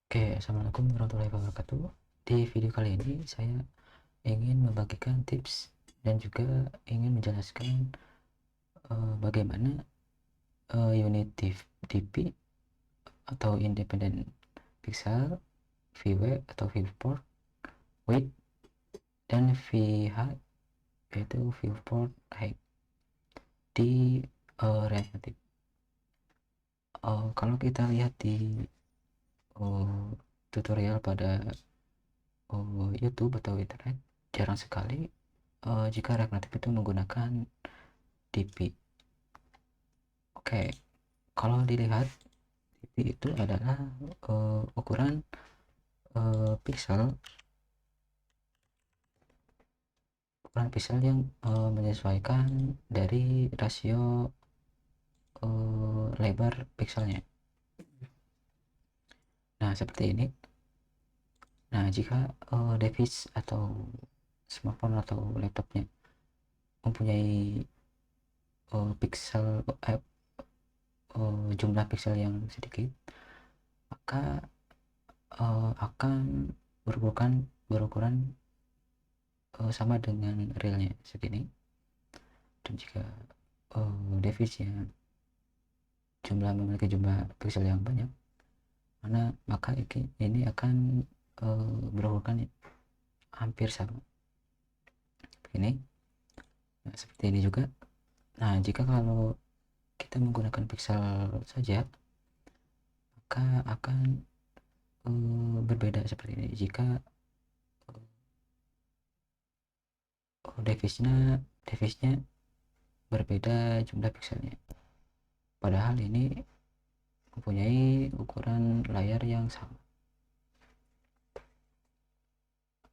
Oke, assalamualaikum warahmatullahi wabarakatuh. Di video kali ini saya ingin membagikan tips dan juga ingin menjelaskan bagaimana unit DP atau Independent Pixel, VW atau viewport, width, dan VH yaitu viewport height di Reactive. Kalau kita lihat di tutorial pada YouTube atau internet, jarang sekali jika Reactive itu menggunakan DP. Oke, kalau dilihat DP itu adalah ukuran pixel yang menyesuaikan dari rasio lebar pixelnya. Nah, seperti ini. Nah, jika device atau smartphone atau laptopnya mempunyai pixel jumlah pixel yang sedikit, maka akan berukuran sama dengan realnya segini. Dan jika device-nya memiliki jumlah pixel yang banyak, maka ini akan berukuran hampir sama begini. Nah, seperti ini juga. Nah, jika kalau kita menggunakan pixel saja, maka akan berbeda seperti ini. Jika device-nya berbeda jumlah pixelnya, padahal ini mempunyai ukuran layar yang sama.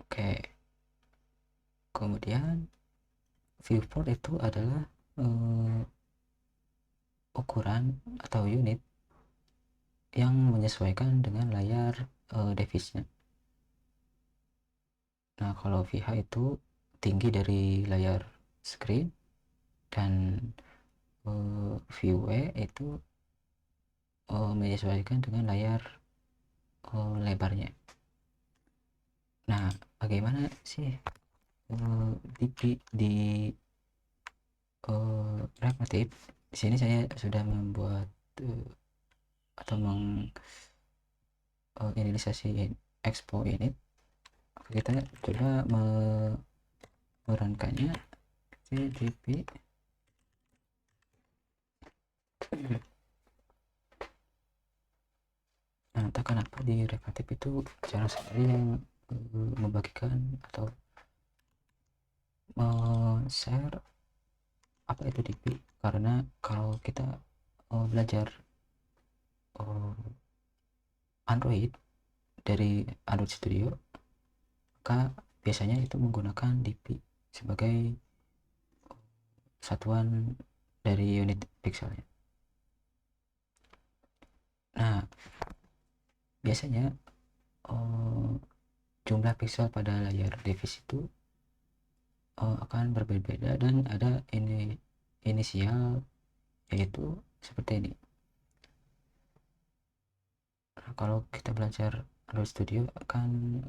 Oke, kemudian viewport itu adalah ukuran atau unit yang menyesuaikan dengan layar device-nya. Nah, kalau VH itu tinggi dari layar screen, dan VW itu menyesuaikan dengan layar lebarnya. Nah, bagaimana sih di Reactive? Di sini saya sudah membuat atau menginisiasi expo ini. Kita coba merankannya CDP. Nah, entah kenapa di Reactive itu jarang sekali yang membagikan atau share apa itu DP, karena kalau kita belajar Android dari Android Studio, maka biasanya itu menggunakan DP sebagai satuan dari unit pixelnya. Nah, biasanya jumlah pixel pada layar device itu akan berbeda dan ada inisial, yaitu seperti ini. Nah, kalau kita belajar Android Studio akan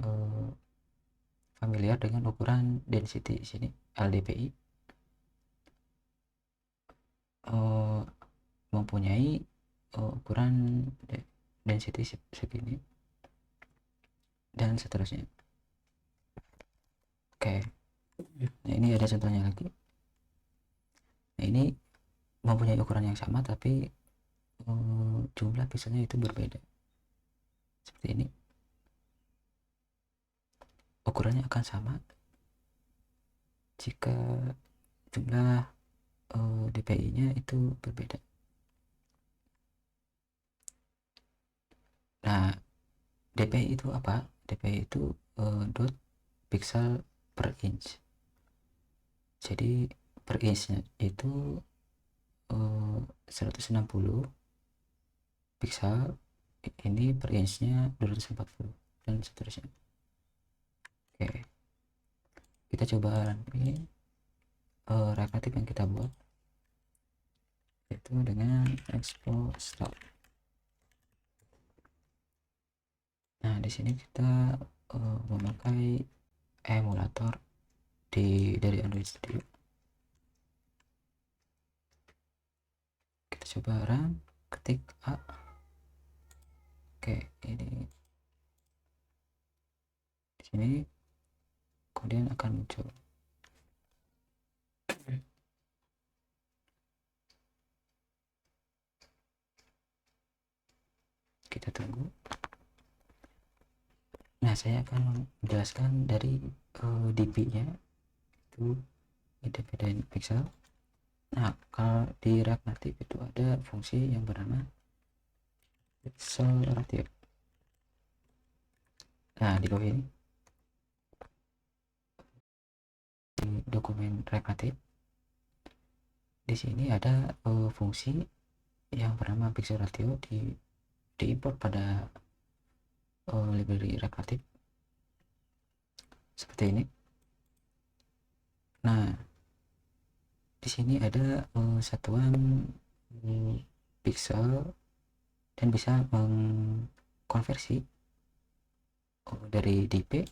familiar dengan ukuran density di sini, LDPI, mempunyai ukuran density segini dan seterusnya. Oke, nah ini ada contohnya lagi. Nah, ini mempunyai ukuran yang sama tapi jumlah pixelnya itu berbeda seperti ini. Ukurannya akan sama jika jumlah DPI nya itu berbeda. Nah, DPI itu apa? DPI itu dot pixel per inch. Jadi per inchnya itu 160 pixel, ini per inchnya 240 dan seterusnya. Oke, kita coba ini Reactive yang kita buat, yaitu dengan expo start. di sini kita memakai emulator dari Android Studio. Kita coba run, ketik A. Oke, ini di sini kemudian akan muncul. Kita tunggu. Nah, saya akan menjelaskan dari DP-nya, itu independent pixel. Nah, kalau di React Native itu ada fungsi yang bernama pixel ratio. Nah, di bawah ini di dokumen React Native, di sini ada fungsi yang bernama pixel ratio diimport pada library React Native seperti ini. Nah, di sini ada satuan pixel dan bisa mengkonversi dari DP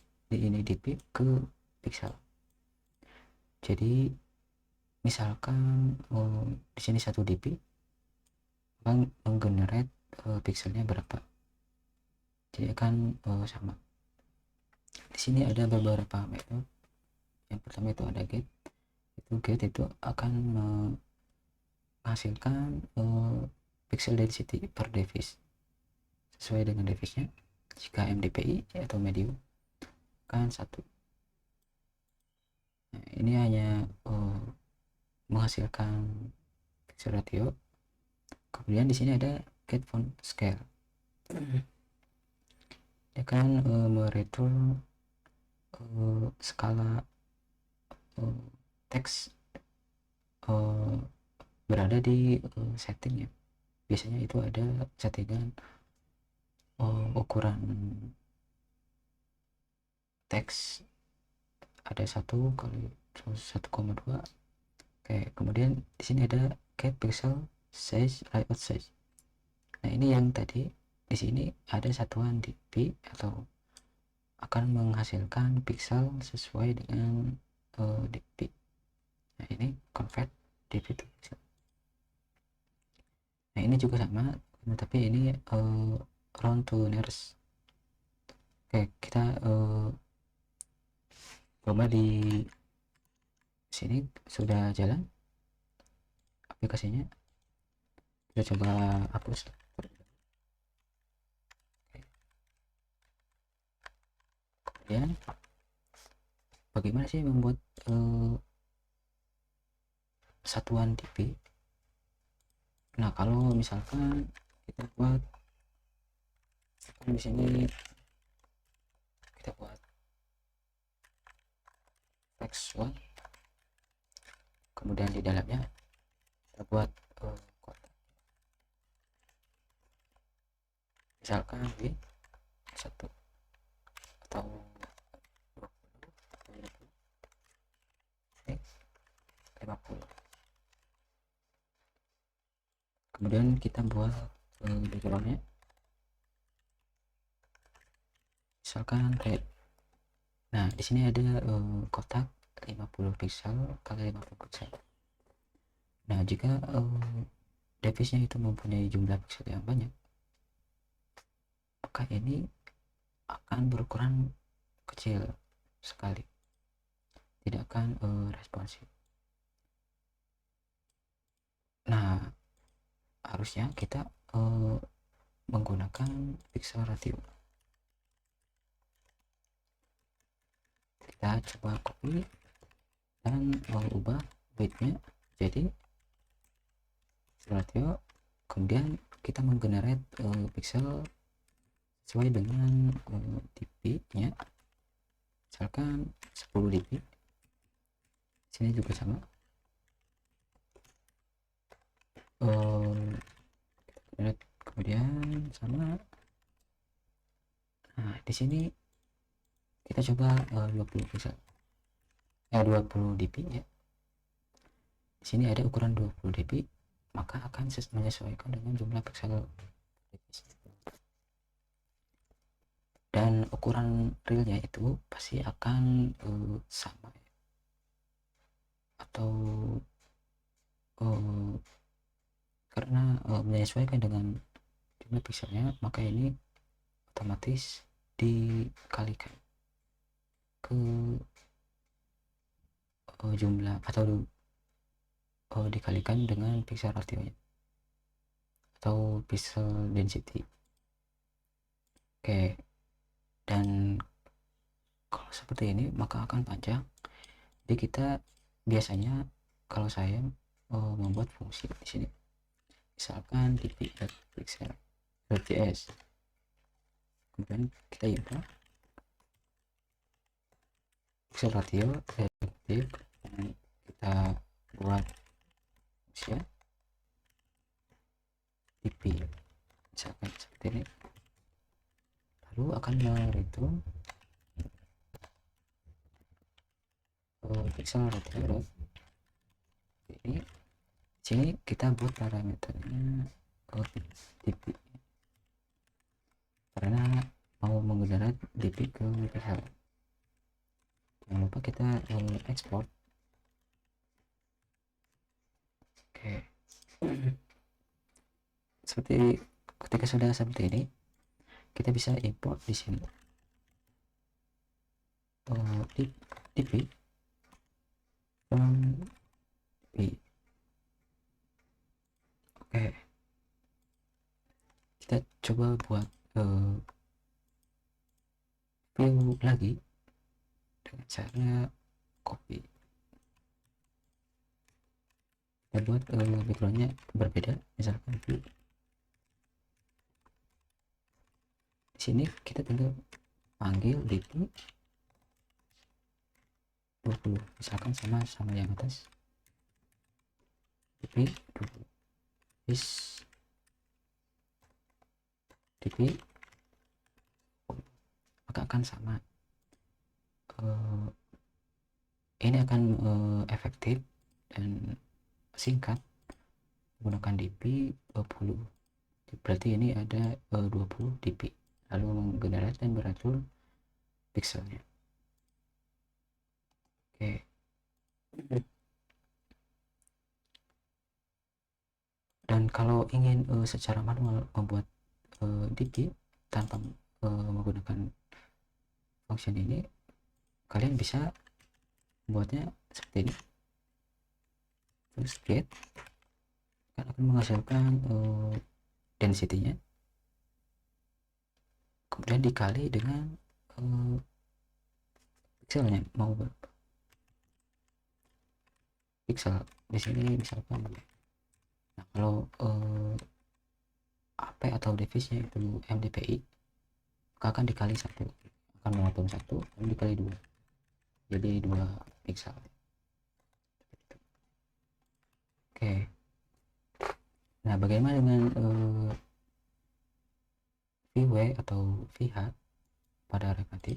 ke pixel. Jadi misalkan di sini 1 DP akan menggenerate pixelnya berapa, jadi akan sama. Di sini ada beberapa metode. Yang pertama itu ada get. Get itu akan menghasilkan pixel density per device sesuai dengan device-nya. Jika MDPI atau medium kan 1. Nah, ini hanya menghasilkan pixel ratio. Kemudian di sini ada get font scale. Dia akan mereturn skala teks berada di setting ya. Biasanya itu ada settingan ukuran teks ada 1 kali 1,2. Oke, kemudian di sini ada get pixel size layout size. Nah, ini yang tadi di sini ada satuan dp atau akan menghasilkan pixel sesuai dengan dp. Nah, ini convert dp to pixel. Nah, ini juga sama, tapi ini round to nearest. Oke, kita coba di sini sudah jalan aplikasinya. Kita coba hapus. Kemudian bagaimana sih membuat satuan dp? Nah, kalau misalkan kita buat di sini, kita buat text1, kemudian di dalamnya kita buat kotak, misalkan di 1 atau 20 atau 50. Kemudian kita buat backgroundnya misalkan red. Nah, di sini ada kotak 50 pixel kali 50 pixel. Nah, jika device-nya itu mempunyai jumlah pixel yang banyak, maka ini akan berukuran kecil sekali, tidak akan responsif. Nah, harusnya kita menggunakan pixel ratio. Kita coba copy dan ubah width-nya jadi pixel ratio. Kemudian kita menggenerate pixel sesuai dengan dp-nya, misalkan 10 dp. Sini juga sama. Kemudian sama. Nah, di sini kita coba 20 pixel 20 dp ya. Di sini ada ukuran 20 dp, maka akan menyesuaikan dengan jumlah pixel. Dan dan ukuran realnya itu pasti akan sama atau karena menyesuaikan dengan jumlah pikselnya, maka ini otomatis dikalikan ke jumlah atau dikalikan dengan pixel ratio-nya atau pixel density. Oke, dan kalau seperti ini maka akan panjang. Jadi kita biasanya, kalau saya membuat fungsi di sini, misalkan dp.pixel.js, kemudian kita import pixel ratio dan kita buat fungsi dp, misalkan seperti ini, lalu akan mereturn pixel ratio. Jadi sini kita buat parameternya dp karena mau menggunakan dp ke pixel. Jangan lupa kita export. Oke. Seperti ketika sudah seperti ini, kita bisa import di sini dp from dp. Oke, kita coba buat view lagi dengan cara copy. Kita buat backgroundnya berbeda, misalkan view. Di sini kita tinggal panggil dp 20, misalkan sama yang atas, dp 20 is dp, maka akan sama. Ini akan efektif dan singkat menggunakan dp 20. Berarti ini ada 20 dp, lalu menggenerate dan beratur pixelnya. Oke. Dan kalau ingin secara manual membuat dp tanpa menggunakan function ini, kalian bisa membuatnya seperti ini, terus get kan akan menghasilkan density-nya, kemudian dikali dengan pixelnya, mau berapa pixel di sini misalkan. Nah, kalau AP atau device-nya itu mdpi, maka akan dikali 1, akan memotong 1 lalu dikali 2, jadi 2 pixel. Oke. Nah, bagaimana dengan VW atau VH pada Revati?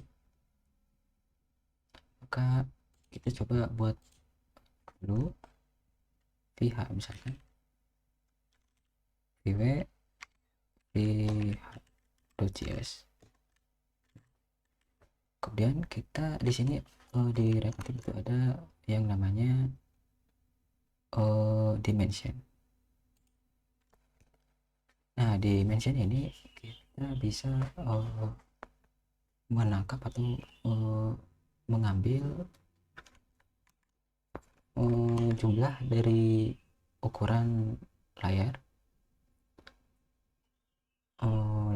Maka kita coba buat dulu VH, misalkan VW VH.js. Kemudian kita di sini di Revati itu ada yang namanya dimension. Nah, dimension ini kita bisa menangkap atau mengambil jumlah dari ukuran layar,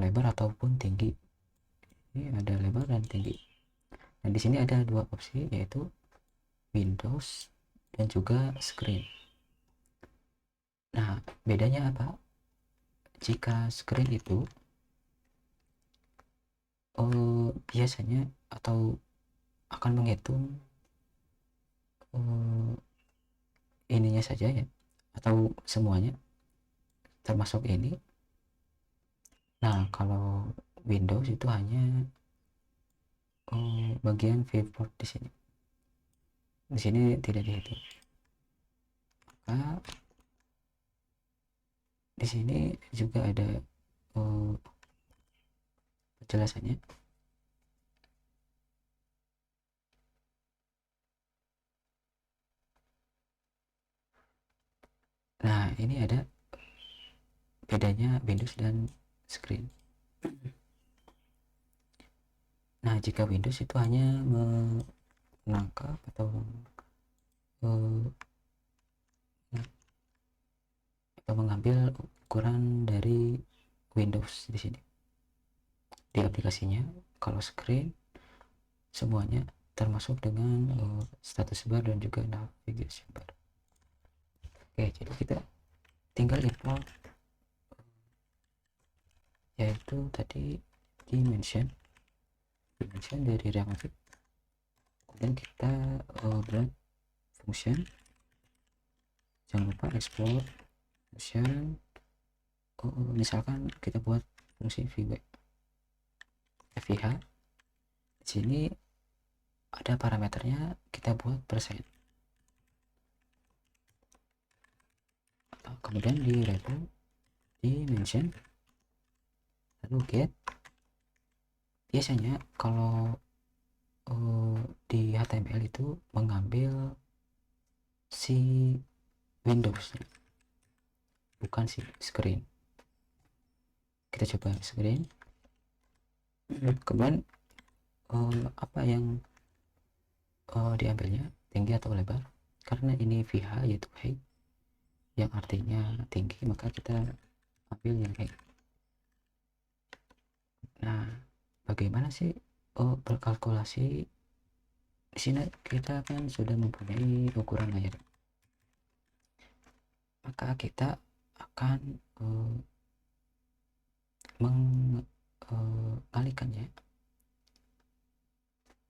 lebar ataupun tinggi. Ini ada lebar dan tinggi. Nah, di sini ada dua opsi, yaitu Windows dan juga screen. Nah, bedanya apa? Jika screen itu biasanya atau akan menghitung ininya saja ya, atau semuanya termasuk ini. Nah, kalau Windows itu hanya bagian viewport di sini. Di sini tidak dihitung. Maka di sini juga ada penjelasannya. ini ada bedanya Windows dan screen. Nah, jika Windows itu hanya menangkap atau mengambil ukuran dari Windows di sini di aplikasinya. Kalau screen semuanya termasuk dengan status bar dan juga navigation bar. Oke, jadi kita tinggal import yaitu tadi dimension dari React Native, kemudian kita buat function, jangan lupa export function. Misalkan kita buat fungsi vh. Di sini ada parameternya, kita buat persen. Kemudian di label dimension, lalu get. Biasanya kalau di HTML itu mengambil si Windows, bukan si screen. Kita coba screen. Kemudian apa yang diambilnya, tinggi atau lebar. Karena ini VH yaitu height yang artinya tinggi, maka kita ambil yang height. Nah, bagaimana sih berkalkulasi? Di sini kita kan sudah mempunyai ukuran layar, maka kita akan mengalikannya,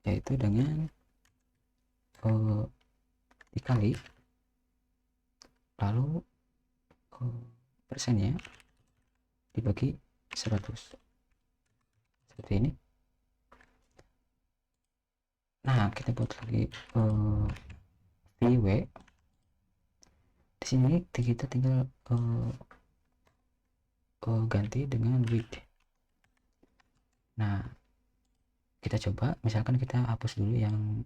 yaitu dengan dikali lalu persennya dibagi 100 seperti ini. Nah, kita buat lagi VW. Di sini kita tinggal ganti dengan width. Nah, kita coba, misalkan kita hapus dulu yang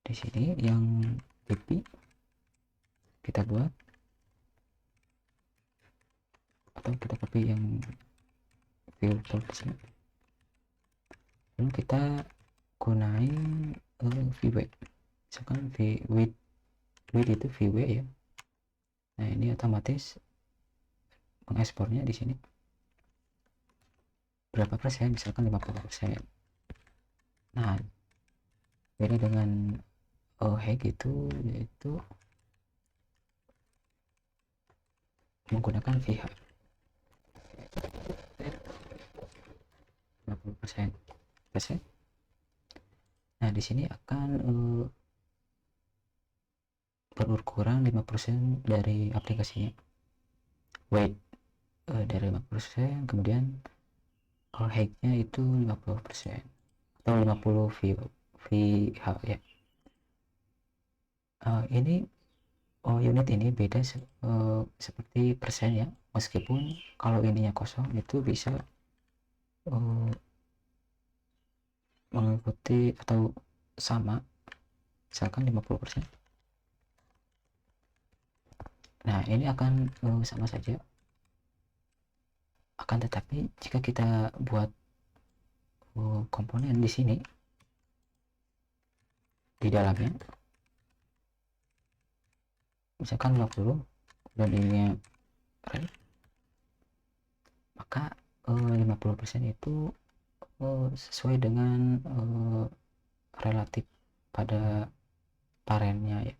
di sini yang BP, kita buat, atau kita copy yang filter di sini, lalu kita gunain VW. Misalkan width itu VW ya. Nah, ini otomatis mengekspornya di sini berapa persen, misalkan 50%. Nah, beda dengan height itu yaitu menggunakan VH 50%. Nah, di sini akan berukuran 5% dari aplikasinya, weight dari 5%, kemudian height-nya itu 50% atau 50 VH ya. Ini unit ini beda seperti persen ya, meskipun kalau ininya kosong itu bisa mengikuti atau sama, misalkan 50%. Nah, ini akan sama saja, akan tetapi jika kita buat komponen di sini di dalamnya, misalkan 50 dan ini rel, maka 50% itu sesuai dengan relatif pada parennya ya.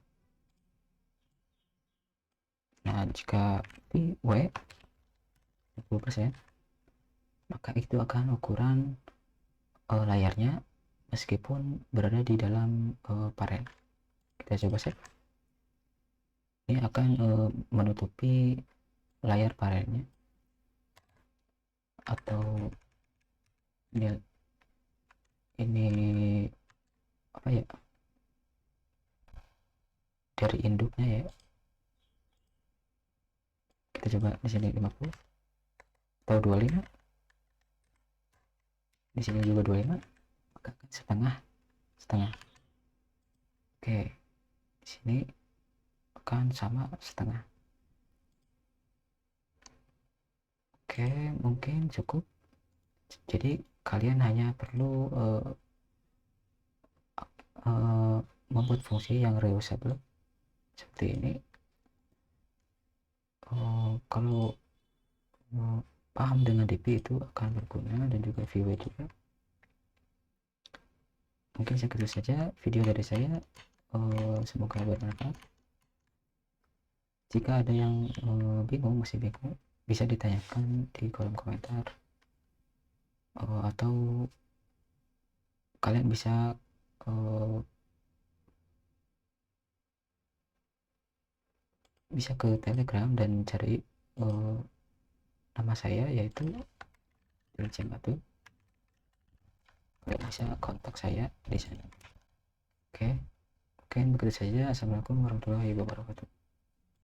Nah, jika VW 50%, maka itu akan ukuran layarnya meskipun berada di dalam paren. Kita coba save. Ini akan menutupi layar parennya, atau ini apa ya, dari induknya ya. Kita coba di sini 50 atau 25, di sini juga 25, maka setengah. Oke, di sini akan sama setengah. Oke, mungkin cukup. Jadi kalian hanya perlu membuat fungsi yang reusable seperti ini. Kalau paham dengan DP itu akan berguna, dan juga VW juga. Mungkin segitu saja video dari saya. Semoga bermanfaat. Jika ada yang masih bingung, bisa ditanyakan di kolom komentar, atau kalian bisa ke Telegram dan cari nama saya, yaitu Ilham Batu. Kalian bisa kontak saya di sana. Oke, mungkin begitu saja. Assalamualaikum warahmatullahi wabarakatuh.